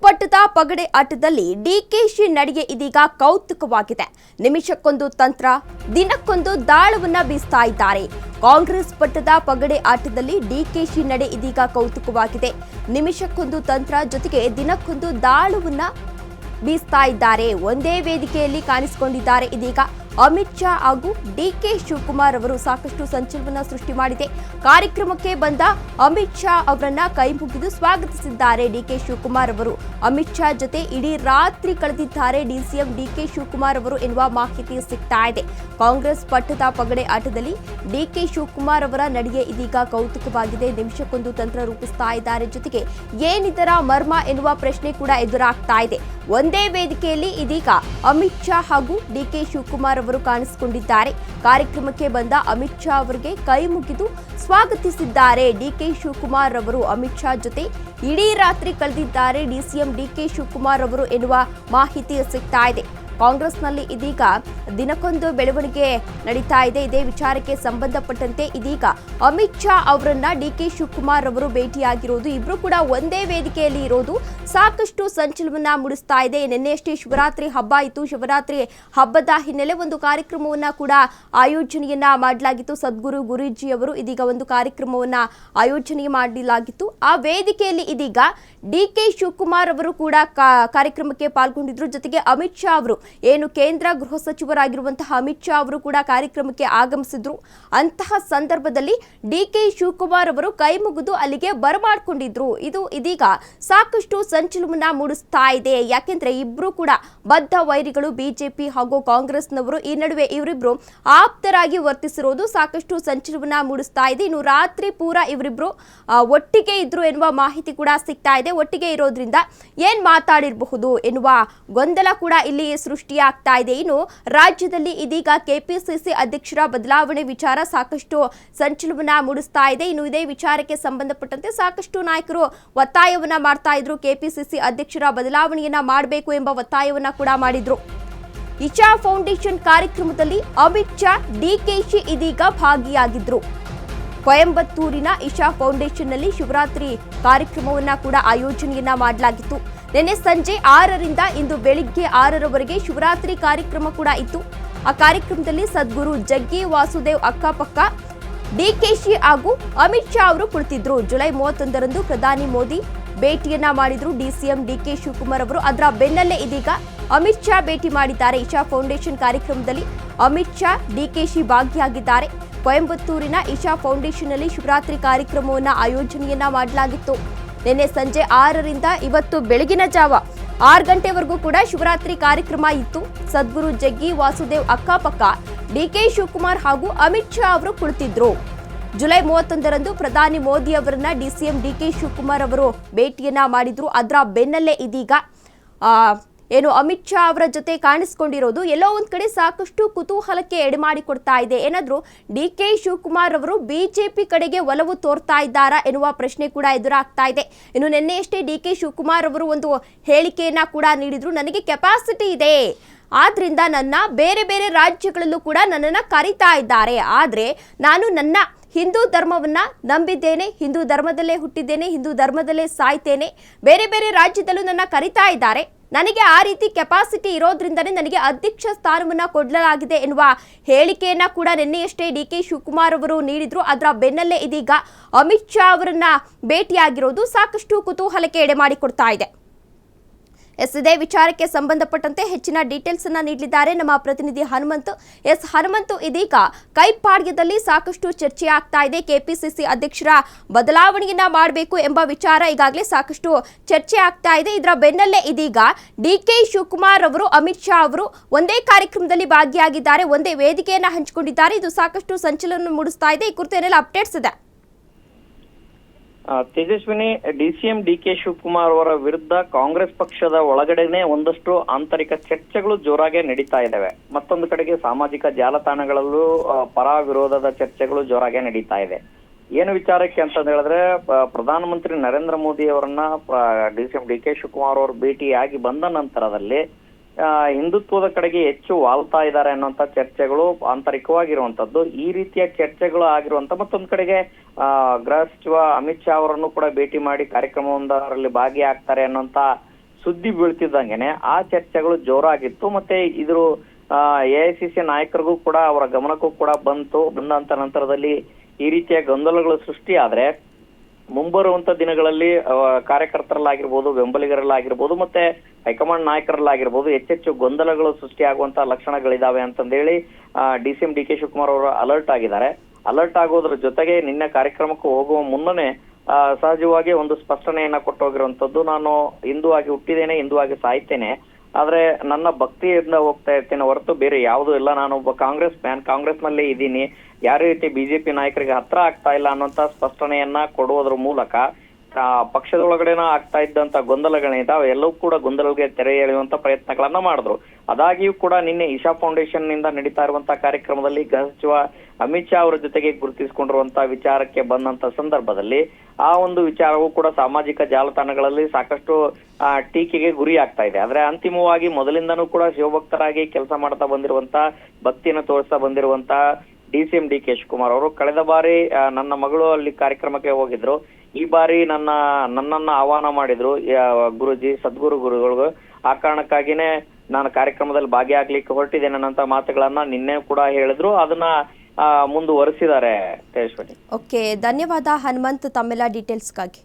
ಪಟ್ಟದ ಪಗಡೆ ಆಟದಲ್ಲಿ ಡಿಕೆಶಿ ನಡಿಗೆ ಇದೀಗ ಕೌತುಕವಾಗಿದೆ. ನಿಮಿಷಕ್ಕೊಂದು ತಂತ್ರ, ದಿನಕ್ಕೊಂದು ದಾಳವನ್ನ ಬೀಸ್ತಾ ಇದ್ದಾರೆ. ಕಾಂಗ್ರೆಸ್ ಪಟ್ಟದ ಪಗಡೆ ಆಟದಲ್ಲಿ ಡಿಕೆಶಿ ನಡೆ ಇದೀಗ ಕೌತುಕವಾಗಿದೆ. ನಿಮಿಷಕ್ಕೊಂದು ತಂತ್ರ ಜೊತೆಗೆ ದಿನಕ್ಕೊಂದು ದಾಳವನ್ನ ಬೀಸ್ತಾ ಇದ್ದಾರೆ. ಒಂದೇ ವೇದಿಕೆಯಲ್ಲಿ ಕಾಣಿಸಿಕೊಂಡಿದ್ದಾರೆ. ಇದೀಗ ಅಮಿತ್ ಶಾ ಹಾಗೂ ಡಿಕೆ ಶಿವಕುಮಾರ್ ಅವರು ಸಾಕಷ್ಟು ಸಂಚಲನ ಸೃಷ್ಟಿ ಮಾಡಿದೆ. ಕಾರ್ಯಕ್ರಮಕ್ಕೆ ಬಂದ ಅಮಿತ್ ಶಾ ಅವರನ್ನ ಕೈ ಮುಗಿದು ಸ್ವಾಗತಿಸಿದ್ದಾರೆ ಡಿಕೆ ಶಿವಕುಮಾರ್ ಅವರು. ಅಮಿತ್ ಶಾ ಜೊತೆ ಇಡೀ ರಾತ್ರಿ ಕಳೆದಿದ್ದಾರೆ ಡಿಸಿಎಂ ಡಿಕೆ ಶಿವಕುಮಾರ್ ಅವರು ಎನ್ನುವ ಮಾಹಿತಿ ಸಿಗ್ತಾ ಇದೆ. ಕಾಂಗ್ರೆಸ್ ಪಟ್ಟದ ಪಗಡೆ ಆಟದಲ್ಲಿ ಡಿಕೆ ಶಿವಕುಮಾರ್ ಅವರ ನಡಿಗೆ ಇದೀಗ ಕೌತುಕವಾಗಿದೆ. ನಿಮಿಷಕ್ಕೊಂದು ತಂತ್ರ ರೂಪಿಸ್ತಾ ಇದ್ದಾರೆ. ಜೊತೆಗೆ ಏನಿದರ ಮರ್ಮ ಎನ್ನುವ ಪ್ರಶ್ನೆ ಕೂಡ ಎದುರಾಗ್ತಾ ಇದೆ. ಒಂದೇ ವೇದಿಕೆಯಲ್ಲಿ ಇದೀಗ ಅಮಿತ್ ಶಾ ಹಾಗೂ ಡಿಕೆ ಶಿವಕುಮಾರ್ ಅವರು ಕಾಣಿಸಿಕೊಂಡಿದ್ದಾರೆ. ಕಾರ್ಯಕ್ರಮಕ್ಕೆ ಬಂದ ಅಮಿತ್ ಶಾ ಅವರಿಗೆ ಕೈ ಮುಗಿದು ಸ್ವಾಗತಿಸಿದ್ದಾರೆ ಡಿಕೆ ಶಿವಕುಮಾರ್ ಅವರು. ಅಮಿತ್ ಶಾ ಜೊತೆ ಇಡೀ ರಾತ್ರಿ ಕಳೆದಿದ್ದಾರೆ ಡಿಸಿಎಂ ಡಿಕೆ ಶಿವಕುಮಾರ್ ಅವರು ಎನ್ನುವ ಮಾಹಿತಿ ಸಿಗ್ತಾ ಇದೆ. ಕಾಂಗ್ರೆಸ್ನಲ್ಲಿ ಇದೀಗ ದಿನಕ್ಕೊಂದು ಬೆಳವಣಿಗೆ ನಡೀತಾ ಇದೆ. ಇದೇ ವಿಚಾರಕ್ಕೆ ಸಂಬಂಧಪಟ್ಟಂತೆ ಇದೀಗ ಅಮಿತ್ ಶಾ ಅವರನ್ನ ಡಿಕೆ ಶಿವಕುಮಾರ್ ಅವರು ಭೇಟಿಯಾಗಿರೋದು, ಇಬ್ರು ಕೂಡ ಒಂದೇ ವೇದಿಕೆಯಲ್ಲಿ ಇರೋದು ಸಾಕಷ್ಟು ಸಂಚಲನ ಮೂಡಿಸ್ತಾ ಇದೆ. ನಿನ್ನೆಯಷ್ಟೇ ಶಿವರಾತ್ರಿ ಹಬ್ಬ ಇತ್ತು. ಶಿವರಾತ್ರಿ ಹಬ್ಬದ ಹಿನ್ನೆಲೆ ಒಂದು ಕಾರ್ಯಕ್ರಮವನ್ನ ಕೂಡ ಆಯೋಜನೆಯನ್ನ ಮಾಡಲಾಗಿತ್ತು. ಸದ್ಗುರು ಗುರೂಜಿ ಅವರು ಇದೀಗ ಒಂದು ಕಾರ್ಯಕ್ರಮವನ್ನ ಆಯೋಜನೆ ಮಾಡಲಾಗಿತ್ತು. ಆ ವೇದಿಕೆಯಲ್ಲಿ ಇದೀಗ ಡಿಕೆ ಶಿವಕುಮಾರ್ ಅವರು ಕೂಡ ಕಾರ್ಯಕ್ರಮಕ್ಕೆ ಪಾಲ್ಗೊಂಡಿದ್ರು. ಜೊತೆಗೆ ಅಮಿತ್ ಶಾ ಅವರು ಏನು ಕೇಂದ್ರ ಗೃಹ ಸಚಿವರಾಗಿರುವಂತಹ ಅಮಿತ್ ಶಾ ಅವರು ಕೂಡ ಕಾರ್ಯಕ್ರಮಕ್ಕೆ ಆಗಮಿಸಿದ್ರು. ಅಂತಹ ಸಂದರ್ಭದಲ್ಲಿ ಡಿಕೆ ಶಿವಕುಮಾರ್ ಅವರು ಕೈ ಮುಗಿದು ಅಲ್ಲಿಗೆ ಬರಮಾಡಿಕೊಂಡಿದ್ರು. ಇದು ಇದೀಗ ಸಾಕಷ್ಟು ಸಂಚಲನ ಮೂಡಿಸ್ತಾ ಇದೆ. ಯಾಕೆಂದ್ರೆ ಇಬ್ರು ಕೂಡ ಬದ್ಧ ವೈರಿಗಳು, ಬಿಜೆಪಿ ಹಾಗೂ ಕಾಂಗ್ರೆಸ್ನವರು. ಈ ನಡುವೆ ಇವರಿಬ್ರು ಆಪ್ತರಾಗಿ ವರ್ತಿಸಿರೋದು ಸಾಕಷ್ಟು ಸಂಚಲನ ಮೂಡಿಸ್ತಾ ಇದೆ. ಇನ್ನು ರಾತ್ರಿ ಪೂರ ಇವರಿಬ್ರು ಒಟ್ಟಿಗೆ ಇದ್ರು ಎನ್ನುವ ಮಾಹಿತಿ ಕೂಡ ಸಿಗ್ತಾ ಇದೆ. ಒಟ್ಟಿಗೆ ಇರೋದ್ರಿಂದ ಏನ್ ಮಾತಾಡಿರಬಹುದು ಎನ್ನುವ ಗೊಂದಲ ಕೂಡ ಇಲ್ಲಿ ಸೃಷ್ಟಿಯಾಗ್ತಾ ಇದೆ. ಇನ್ನು ರಾಜ್ಯದಲ್ಲಿ ಇದೀಗ ಕೆಪಿಸಿಸಿ ಅಧ್ಯಕ್ಷರ ಬದಲಾವಣೆ ವಿಚಾರ ಸಾಕಷ್ಟು ಸಂಚಲನ ಮೂಡಿಸ್ತಾ ಇದೆ. ಇನ್ನು ಇದೇ ವಿಚಾರಕ್ಕೆ ಸಂಬಂಧಪಟ್ಟಂತೆ ಸಾಕಷ್ಟು ನಾಯಕರು ಒತ್ತಾಯವನ್ನ ಮಾಡ್ತಾ ಇದ್ರು. ಕೆಪಿಸಿಸಿ ಅಧ್ಯಕ್ಷರ ಬದಲಾವಣೆಯನ್ನ ಮಾಡಬೇಕು ಎಂಬ ಒತ್ತಾಯವನ್ನ ಕೂಡ ಮಾಡಿದ್ರು. ಇಶಾ ಫೌಂಡೇಶನ್ ಕಾರ್ಯಕ್ರಮದಲ್ಲಿ ಅಮಿತ್ ಶಾ ಡಿಕೆಶಿ ಇದೀಗ ಭಾಗಿಯಾಗಿದ್ರು. ಕೊಯಂಬತ್ತೂರಿನ ಇಶಾ ಫೌಂಡೇಶನ್ನಲ್ಲಿ ಶಿವರಾತ್ರಿ ಕಾರ್ಯಕ್ರಮವನ್ನ ಕೂಡ ಆಯೋಜನೆಯನ್ನ ಮಾಡಲಾಗಿತ್ತು. ನಿನ್ನೆ ಸಂಜೆ 6ರಿಂದ ಇಂದು ಬೆಳಿಗ್ಗೆ 6ರವರೆಗೆ ಶಿವರಾತ್ರಿ ಕಾರ್ಯಕ್ರಮ ಕೂಡ ಇತ್ತು. ಆ ಕಾರ್ಯಕ್ರಮದಲ್ಲಿ ಸದ್ಗುರು ಜಗ್ಗಿ ವಾಸುದೇವ್ ಅಕ್ಕಪಕ್ಕ ಡಿಕೆಶಿ ಹಾಗೂ ಅಮಿತ್ ಶಾ ಅವರು ಕುಳಿತಿದ್ರು. ಜುಲೈ 31ರಂದು ಪ್ರಧಾನಿ ಮೋದಿ ಭೇಟಿಯನ್ನ ಮಾಡಿದ್ರು ಡಿಸಿಎಂ ಡಿಕೆ ಶಿವಕುಮಾರ್ ಅವರು. ಅದರ ಬೆನ್ನಲ್ಲೇ ಇದೀಗ ಅಮಿತ್ ಶಾ ಭೇಟಿ ಮಾಡಿದ್ದಾರೆ. ಇಶಾ ಫೌಂಡೇಶನ್ ಕಾರ್ಯಕ್ರಮದಲ್ಲಿ ಅಮಿತ್ ಶಾ ಡಿಕೆಶಿ ಭಾಗಿಯಾಗಿದ್ದಾರೆ. ಕೊಯಂಬತ್ತೂರಿನ ಇಶಾ ಫೌಂಡೇಶನ್ನಲ್ಲಿ ಶಿವರಾತ್ರಿ ಕಾರ್ಯಕ್ರಮವನ್ನು ಆಯೋಜನೆಯನ್ನ ಮಾಡಲಾಗಿತ್ತು. ನಿನ್ನೆ ಸಂಜೆ 6ರಿಂದ ಇವತ್ತು ಬೆಳಗಿನ ಜಾವ 6 ಗಂಟೆವರೆಗೂ ಕೂಡ ಶಿವರಾತ್ರಿ ಕಾರ್ಯಕ್ರಮ ಇತ್ತು. ಸದ್ಗುರು ಜಗ್ಗಿ ವಾಸುದೇವ್ ಅಕ್ಕಪಕ್ಕ ಡಿಕೆ ಶಿವಕುಮಾರ್ ಹಾಗೂ ಅಮಿತ್ ಶಾ ಅವರು ಕುಳಿತಿದ್ರು. ಜುಲೈ 31ರಂದು ಪ್ರಧಾನಿ ಮೋದಿ ಅವರನ್ನ ಡಿಸಿಎಂ ಡಿಕೆ ಶಿವಕುಮಾರ್ ಅವರು ಭೇಟಿಯನ್ನ ಮಾಡಿದ್ರು. ಅದರ ಬೆನ್ನಲ್ಲೇ ಇದೀಗ ಏನು ಅಮಿತ್ ಶಾ ಅವರ ಜೊತೆ ಕಾಣಿಸಿಕೊಂಡಿರೋದು ಎಲ್ಲೋ ಒಂದ್ ಕಡೆ ಸಾಕಷ್ಟು ಕುತೂಹಲಕ್ಕೆ ಎಡೆಮಾಡಿಕೊಡ್ತಾ ಇದೆ. ಏನಾದ್ರೂ ಡಿಕೆ ಶಿವಕುಮಾರ್ ಅವರು ಬಿಜೆಪಿ ಕಡೆಗೆ ಒಲವು ತೋರ್ತಾ ಇದ್ದಾರಾ ಎನ್ನುವ ಪ್ರಶ್ನೆ ಕೂಡ ಎದುರಾಗ್ತಾ ಇದೆ. ಇನ್ನು ನಿನ್ನೆಯಷ್ಟೇ ಡಿಕೆ ಶಿವಕುಮಾರ್ ಅವರು ಒಂದು ಹೇಳಿಕೆಯನ್ನ ಕೂಡ ನೀಡಿದ್ರು. ನನಗೆ ಕೆಪಾಸಿಟಿ ಇದೆ, ಆದ್ರಿಂದ ನನ್ನ ಬೇರೆ ಬೇರೆ ರಾಜ್ಯಗಳಲ್ಲೂ ಕೂಡ ನನ್ನನ್ನು ಕರೀತಾ ಇದ್ದಾರೆ. ಆದ್ರೆ ನಾನು ನನ್ನ ಹಿಂದೂ ಧರ್ಮವನ್ನ ನಂಬಿದ್ದೇನೆ, ಹಿಂದೂ ಧರ್ಮದಲ್ಲೇ ಹುಟ್ಟಿದ್ದೇನೆ, ಹಿಂದೂ ಧರ್ಮದಲ್ಲೇ ಸಾಯ್ತೇನೆ. ಬೇರೆ ಬೇರೆ ರಾಜ್ಯದಲ್ಲೂ ನನ್ನ ಕರೀತಾ ಇದ್ದಾರೆ. ನನಗೆ ಆ ರೀತಿ ಕೆಪಾಸಿಟಿ ಇರೋದ್ರಿಂದನೇ ನನಗೆ ಅಧ್ಯಕ್ಷ ಸ್ಥಾನವನ್ನ ಕೊಡಲಾಗಿದೆ ಎನ್ನುವ ಹೇಳಿಕೆಯನ್ನ ಕೂಡ ನಿನ್ನೆಯಷ್ಟೇ ಡಿಕೆ ಶಿವಕುಮಾರ್ ಅವರು ನೀಡಿದ್ರು. ಅದರ ಬೆನ್ನಲ್ಲೇ ಇದೀಗ ಅಮಿತ್ ಶಾ ಅವರನ್ನ ಭೇಟಿಯಾಗಿರೋದು ಸಾಕಷ್ಟು ಕುತೂಹಲಕ್ಕೆ ಎಡೆ ಮಾಡಿಕೊಡ್ತಾ ಇದೆ. ಇದೇ ವಿಚಾರಕ್ಕೆ ಸಂಬಂಧಪಟ್ಟಂತೆ ಹೆಚ್ಚಿನ ಡೀಟೇಲ್ಸ್ ಅನ್ನ ನೀಡಲಿದ್ದಾರೆ ನಮ್ಮ ಪ್ರತಿನಿಧಿ ಹನುಮಂತ್. ಹನುಮಂತ್, ಇದೀಗ ಕೈಪಾಡ್ಯದಲ್ಲಿ ಸಾಕಷ್ಟು ಚರ್ಚೆ ಆಗ್ತಾ ಇದೆ. ಕೆಪಿಸಿಸಿ ಅಧ್ಯಕ್ಷರ ಬದಲಾವಣೆಯನ್ನ ಮಾಡಬೇಕು ಎಂಬ ವಿಚಾರ ಈಗಾಗಲೇ ಸಾಕಷ್ಟು ಚರ್ಚೆ ಆಗ್ತಾ ಇದೆ. ಇದರ ಬೆನ್ನಲ್ಲೇ ಇದೀಗ ಡಿಕೆ ಶಿವಕುಮಾರ್ ಅವರು ಅಮಿತ್ ಶಾ ಅವರು ಒಂದೇ ಕಾರ್ಯಕ್ರಮದಲ್ಲಿ ಭಾಗಿಯಾಗಿದ್ದಾರೆ, ಒಂದೇ ವೇದಿಕೆಯನ್ನ ಹಂಚಿಕೊಂಡಿದ್ದಾರೆ. ಇದು ಸಾಕಷ್ಟು ಸಂಚಲನ ಮೂಡಿಸ್ತಾ ಇದೆ. ಈ ಕುರಿತು ಏನೆಲ್ಲ ಅಪ್ಡೇಟ್ಸ್ ಇದೆ? ತೇಜಸ್ವಿನಿ, ಡಿಸಿಎಂ ಡಿಕೆ ಶಿವಕುಮಾರ್ ಅವರ ವಿರುದ್ಧ ಕಾಂಗ್ರೆಸ್ ಪಕ್ಷದ ಒಳಗಡೆನೆ ಒಂದಷ್ಟು ಆಂತರಿಕ ಚರ್ಚೆಗಳು ಜೋರಾಗಿ ನಡೀತಾ ಇದ್ದಾವೆ. ಮತ್ತೊಂದು ಕಡೆಗೆ ಸಾಮಾಜಿಕ ಜಾಲತಾಣಗಳಲ್ಲೂ ಪರ ವಿರೋಧದ ಚರ್ಚೆಗಳು ಜೋರಾಗಿ ನಡೀತಾ ಇದೆ. ಏನು ವಿಚಾರಕ್ಕೆ ಅಂತ ಹೇಳಿದ್ರೆ, ಪ್ರಧಾನಮಂತ್ರಿ ನರೇಂದ್ರ ಮೋದಿ ಅವರನ್ನ ಡಿಸಿಎಂ ಡಿಕೆ ಶಿವಕುಮಾರ್ ಅವರು ಭೇಟಿಯಾಗಿ ಬಂದ ನಂತರದಲ್ಲಿ ಹಿಂದುತ್ವದ ಕಡೆಗೆ ಹೆಚ್ಚು ವಾಲ್ತಾ ಇದ್ದಾರೆ ಅನ್ನುವಂತ ಚರ್ಚೆಗಳು ಆಂತರಿಕವಾಗಿರುವಂತದ್ದು. ಈ ರೀತಿಯ ಚರ್ಚೆಗಳು ಆಗಿರುವಂತ ಮತ್ತೊಂದು ಕಡೆಗೆ ಗೃಹ ಸಚಿವ ಅಮಿತ್ ಶಾ ಅವರನ್ನು ಕೂಡ ಭೇಟಿ ಮಾಡಿ ಕಾರ್ಯಕ್ರಮವೊಂದರಲ್ಲಿ ಭಾಗಿಯಾಗ್ತಾರೆ ಅನ್ನುವಂತ ಸುದ್ದಿ ಬೀಳ್ತಿದ್ದಂಗೆನೆ ಆ ಚರ್ಚೆಗಳು ಜೋರಾಗಿತ್ತು. ಮತ್ತೆ ಇದ್ರ AICC ನಾಯಕರಿಗೂ ಕೂಡ ಅವರ ಗಮನಕ್ಕೂ ಕೂಡ ಬಂದಂತ ನಂತರದಲ್ಲಿ ಈ ರೀತಿಯ ಗೊಂದಲಗಳು ಸೃಷ್ಟಿ ಆದ್ರೆ ಮುಂಬರುವಂತ ದಿನಗಳಲ್ಲಿ ಕಾರ್ಯಕರ್ತರಲ್ಲಾಗಿರ್ಬೋದು, ಬೆಂಬಲಿಗರಲ್ಲಾಗಿರ್ಬೋದು, ಮತ್ತೆ ಹೈಕಮಾಂಡ್ ನಾಯಕರಲ್ಲಾಗಿರ್ಬೋದು ಹೆಚ್ಚೆಚ್ಚು ಗೊಂದಲಗಳು ಸೃಷ್ಟಿಯಾಗುವಂತ ಲಕ್ಷಣಗಳಿದಾವೆ ಅಂತಂದೇಳಿ DCM DK ಶಿವಕುಮಾರ್ ಅವರು ಅಲರ್ಟ್ ಆಗಿದ್ದಾರೆ. ಅಲರ್ಟ್ ಆಗೋದ್ರ ಜೊತೆಗೆ ನಿನ್ನೆ ಕಾರ್ಯಕ್ರಮಕ್ಕೆ ಹೋಗುವ ಮುನ್ನನೇ ಸಹಜವಾಗಿ ಒಂದು ಸ್ಪಷ್ಟನೆಯನ್ನ ಕೊಟ್ಟೋಗಿರುವಂತದ್ದು, ನಾನು ಹಿಂದೂ ಆಗಿ ಹುಟ್ಟಿದ್ದೇನೆ, ಹಿಂದೂ ಆಗಿ ಸಾಯ್ತೇನೆ, ಆದ್ರೆ ನನ್ನ ಭಕ್ತಿಯಿಂದ ಹೋಗ್ತಾ ಇರ್ತೇನೆ ಹೊರತು ಬೇರೆ ಯಾವುದೂ ಇಲ್ಲ, ನಾನು ಒಬ್ಬ ಕಾಂಗ್ರೆಸ್ ಮ್ಯಾನ್, ಕಾಂಗ್ರೆಸ್ ನಲ್ಲೇ ಇದ್ದೀನಿ, ಯಾವ ರೀತಿ ಬಿಜೆಪಿ ನಾಯಕರಿಗೆ ಹತ್ರ ಆಗ್ತಾ ಇಲ್ಲ ಅನ್ನೋಂತ ಸ್ಪಷ್ಟನೆಯನ್ನ ಕೊಡುವುದ್ರ ಮೂಲಕ ಪಕ್ಷದೊಳಗಡೆನ ಆಗ್ತಾ ಇದ್ದಂತ ಗೊಂದಲಗಳಿದ್ದಾವೆ ಎಲ್ಲವೂ ಕೂಡ ಗೊಂದಲಗಳಿಗೆ ತೆರೆ ಎಳೆಯುವಂತ ಪ್ರಯತ್ನಗಳನ್ನ ಮಾಡಿದ್ರು. ಅದಾಗಿಯೂ ಕೂಡ ನಿನ್ನೆ ಇಶಾ ಫೌಂಡೇಶನ್ ನಿಂದ ನಡೀತಾ ಇರುವಂತಹ ಕಾರ್ಯಕ್ರಮದಲ್ಲಿ ಗೃಹ ಸಚಿವ ಅಮಿತ್ ಶಾ ಅವರ ಜೊತೆಗೆ ಗುರುತಿಸಿಕೊಂಡಿರುವಂತ ವಿಚಾರಕ್ಕೆ ಬಂದಂತ ಸಂದರ್ಭದಲ್ಲಿ ಆ ಒಂದು ವಿಚಾರವೂ ಕೂಡ ಸಾಮಾಜಿಕ ಜಾಲತಾಣಗಳಲ್ಲಿ ಸಾಕಷ್ಟು ಟೀಕೆಗೆ ಗುರಿ ಆಗ್ತಾ ಇದೆ. ಆದ್ರೆ ಅಂತಿಮವಾಗಿ ಮೊದಲಿಂದನೂ ಕೂಡ ಶಿವಭಕ್ತರಾಗಿ ಕೆಲಸ ಮಾಡ್ತಾ ಬಂದಿರುವಂತ ಭಕ್ತಿಯನ್ನು ತೋರಿಸ್ತಾ ಬಂದಿರುವಂತ DCM DK ಶಿವಕುಮಾರ್ ಅವರು ಕಳೆದ ಬಾರಿ ನನ್ನ ಮಗಳು ಅಲ್ಲಿ ಕಾರ್ಯಕ್ರಮಕ್ಕೆ ಹೋಗಿದ್ರು, ಈ ಬಾರಿ ನನ್ನನ್ನ ಆಹ್ವಾನ ಮಾಡಿದ್ರು ಗುರುಜಿ, ಸದ್ಗುರು ಗುರುಗಳು, ಆ ಕಾರಣಕ್ಕಾಗಿನೇ ನಾನು ಕಾರ್ಯಕ್ರಮದಲ್ಲಿ ಭಾಗಿಯಾಗ್ಲಿಕ್ಕೆ ಹೊರಟಿದ್ದೇನೆ ಅನ್ನೋ ಮಾತುಗಳನ್ನ ನಿನ್ನೆ ಕೂಡ ಹೇಳಿದ್ರು. ಅದನ್ನ ಮುಂದುವರಿಸಿದ್ದಾರೆ ತೇಜಸ್ವಿನಿ. ಓಕೆ, ಧನ್ಯವಾದ ಹನುಮಂತ್ ತಮ್ಮೆಲ್ಲ ಡೀಟೇಲ್ಸ್ಗಾಗಿ.